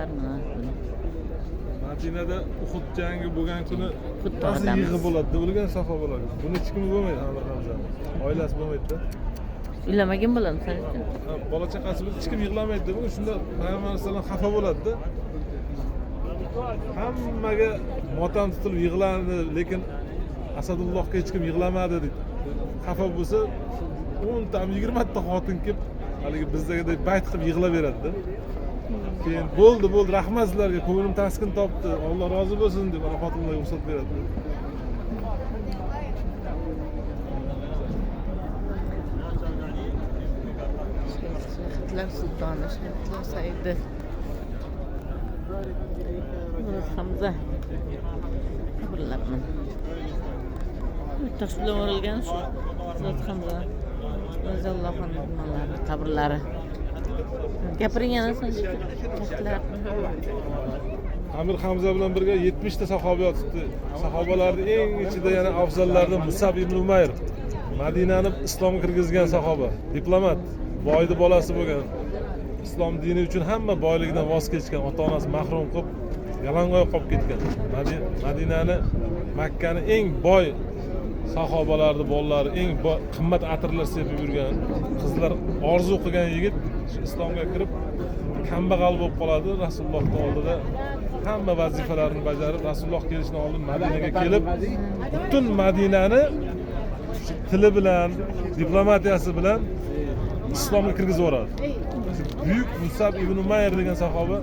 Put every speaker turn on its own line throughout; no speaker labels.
Sahobalar mana.
Madinada Uhud jangi bo'lgan kuni
Uhud
nasıl
odamimiz.
yig'i bo'ladi bo'lgan sahobalar. Buni hech kim bo'lmaydi Amir Hamza. Oilasi bo'lmaydi-da.
Uylamagan bo'lam sen uchun.
Bola chaqasi bilan hech kim yig'lamaydi deb, shunda Payg'ambar alayhisalom xafa bo'ladi-da. Hammaga motam tutilib yig'landi, lekin Asadullohga hech kim yig'lamadi dedi. Xafa bo'lsa 10 ta 20 ta xotin kelib haligi bizdagidek bayt qilib yig'laveradi-da. Keyin bo'ldi, rahmat sizlarga, ko'nglim taskin topdi. Alloh rozi bo'lsin deb ana xotinlarga ruxsat beradi.
Shayxlar sultoni, Shayxlar Saidi. Murat Hamza. Qabrlarman. Tosh bilan o'ralgan shu Murat Hamza. Roziyallohu anhu qabrlari. Gapiring yana sen.
Amir Hamza bilan birga 70 ta sahoba yotibdi. Sahobalarning eng ichida yana afzallaridan Musab ibn Umayr. Madinani islomga kirgizgan sahoba, diplomat, boyning bolasi bo'lgan. Islom dini uchun hamma boyligidan voz kechgan, ota-onasi mahrum qilib, yalangoyoq qolib ketgan. Madinani, Makkani eng boy sahobalarning bolalari, eng qimmat atirlar sepib yurgan, qizlar orzu qilgan yigit islomga kirib kambag'al bo'lib qoladi. Rasulullohning oldida hamma vazifalarni bajarib, Rasululloh kelishidan oldin Madinaga kelib, butun Madinani tili bilan, diplomatiyasi bilan islomga kirgizib yuboradi. Buyuk Musab ibn Umayr degan sahoba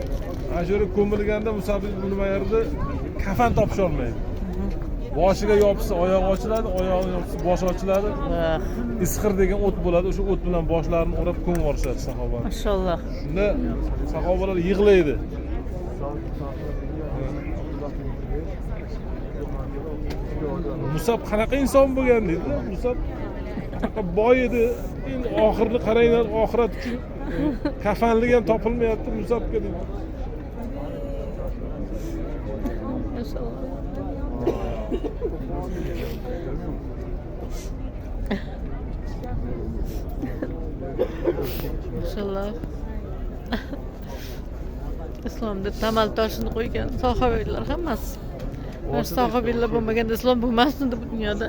ashura ko'milganda Musab ibn Umayrni kafan topisha olmaydi. Boshiga yopsa oyog'i ochiladi, oyog'iga yopsa boshi ochiladi. Isxir degan o't bo'ladi, o'sha o't bilan boshlarini o'rab ko'mib yuborishadi sahoba.
Maşallah.
Shunda sahobalar yig'laydi. Musab qanaqa inson bo'lgan deydi. Musab boy edi. Endi oxirini qaranglar, oxirat uchun kafanlik ham topilmayapti Musabga deydi.
Maşallah. Maşallah. İslamda tamal toshini qo'ygan sahobalar hammasi. Sahobalar bo'lmaganda islom bo'lmasdi bu dunyoda.